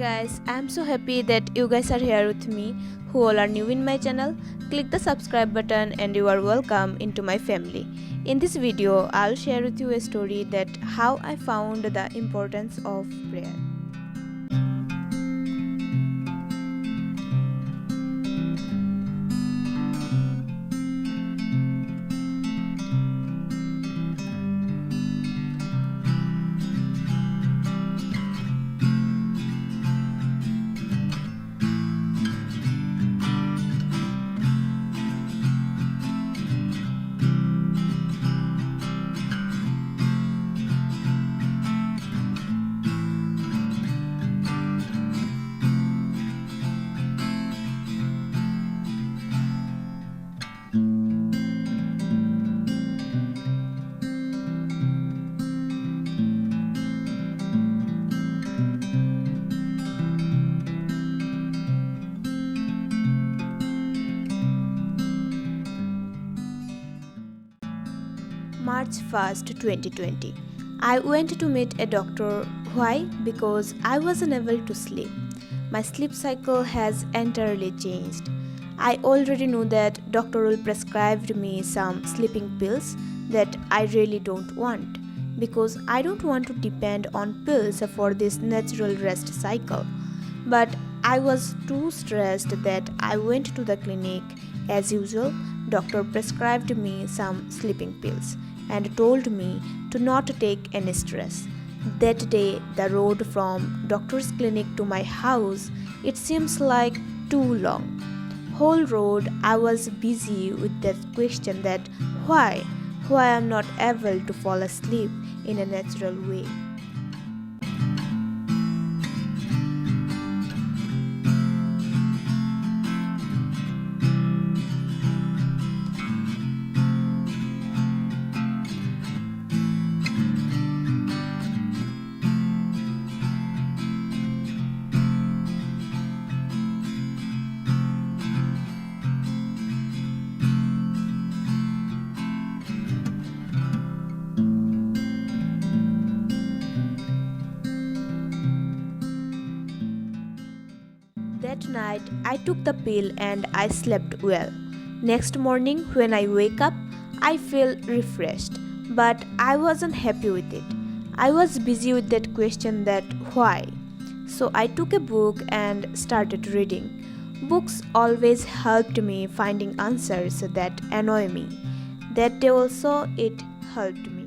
Guys, I'm so happy that you guys are here with me. Who all are new in my channel, click the subscribe button and you are welcome into my family. In this video, I'll share with you a story that how I found the importance of prayer. March 1st, 2020. I went to meet a doctor. Why? Because I wasn't able to sleep. My sleep cycle has entirely changed. I already knew that doctor will prescribe me some sleeping pills that I really don't want because I don't want to depend on pills for this natural rest cycle. But I was too stressed that I went to the clinic. As usual, doctor prescribed me some sleeping pills and told me to not take any stress. That day, the road from doctor's clinic to my house, it seems like too long. Whole road I was busy with that question that why I'm not able to fall asleep in a natural way. That night, I took the pill and I slept well. Next morning, when I wake up, I feel refreshed, but I wasn't happy with it. I was busy with that question that why. So I took a book and started reading. Books always helped me finding answers that annoy me. That day also it helped me.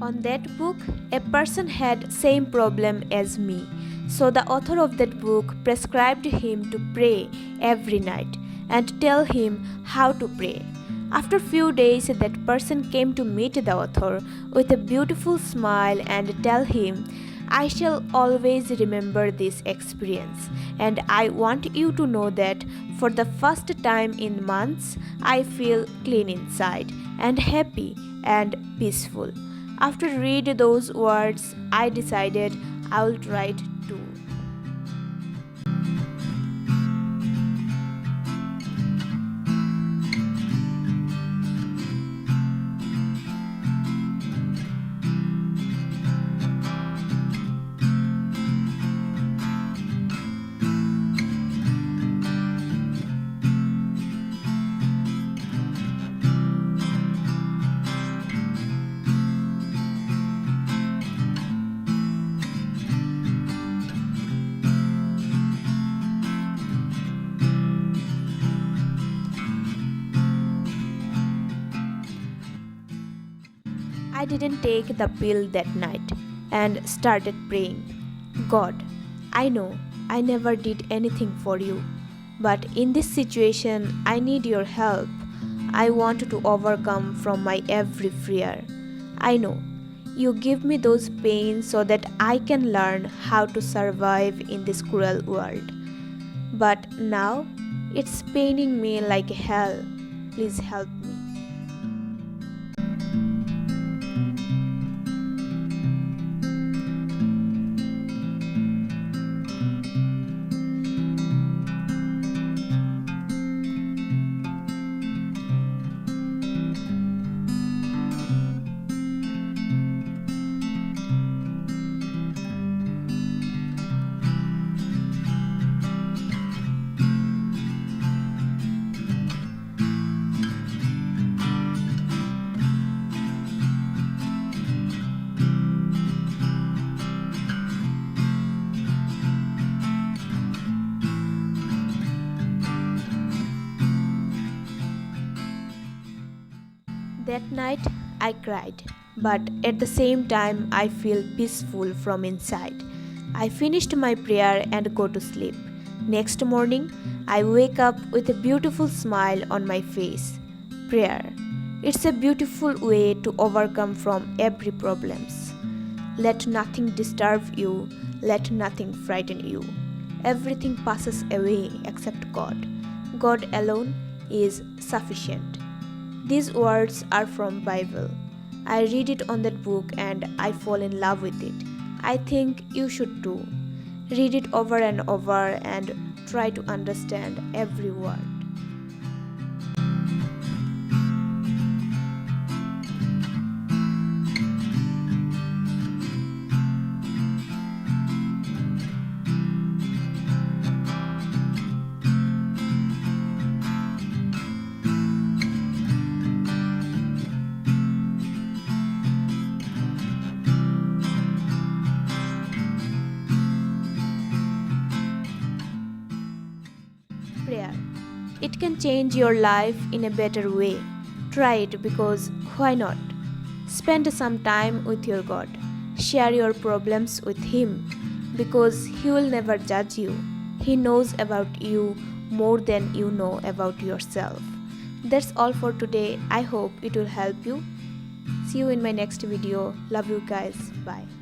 On that book, a person had same problem as me. So the author of that book prescribed him to pray every night and tell him how to pray. After few days, that person came to meet the author with a beautiful smile and tell him, I shall always remember this experience and I want you to know that for the first time in months, I feel clean inside and happy and peaceful. After read those words, I decided I will try it too. I didn't take the pill that night and started praying. God, I know I never did anything for you, but in this situation I need your help. I want to overcome from my every fear. I know you give me those pains so that I can learn how to survive in this cruel world. But now it's paining me like hell. Please help me. That night I cried, but at the same time I feel peaceful from inside. I finished my prayer and go to sleep. Next morning, I wake up with a beautiful smile on my face. Prayer. It's a beautiful way to overcome from every problems. Let nothing disturb you, let nothing frighten you. Everything passes away except God. God alone is sufficient. These words are from Bible. I read it on that book and I fall in love with it. I think you should too. Read it over and over and try to understand every word. Prayer. It can change your life in a better way. Try it because why not? Spend some time with your God. Share your problems with Him because He will never judge you. He knows about you more than you know about yourself. That's all for today. I hope it will help you. See you in my next video. Love you guys. Bye.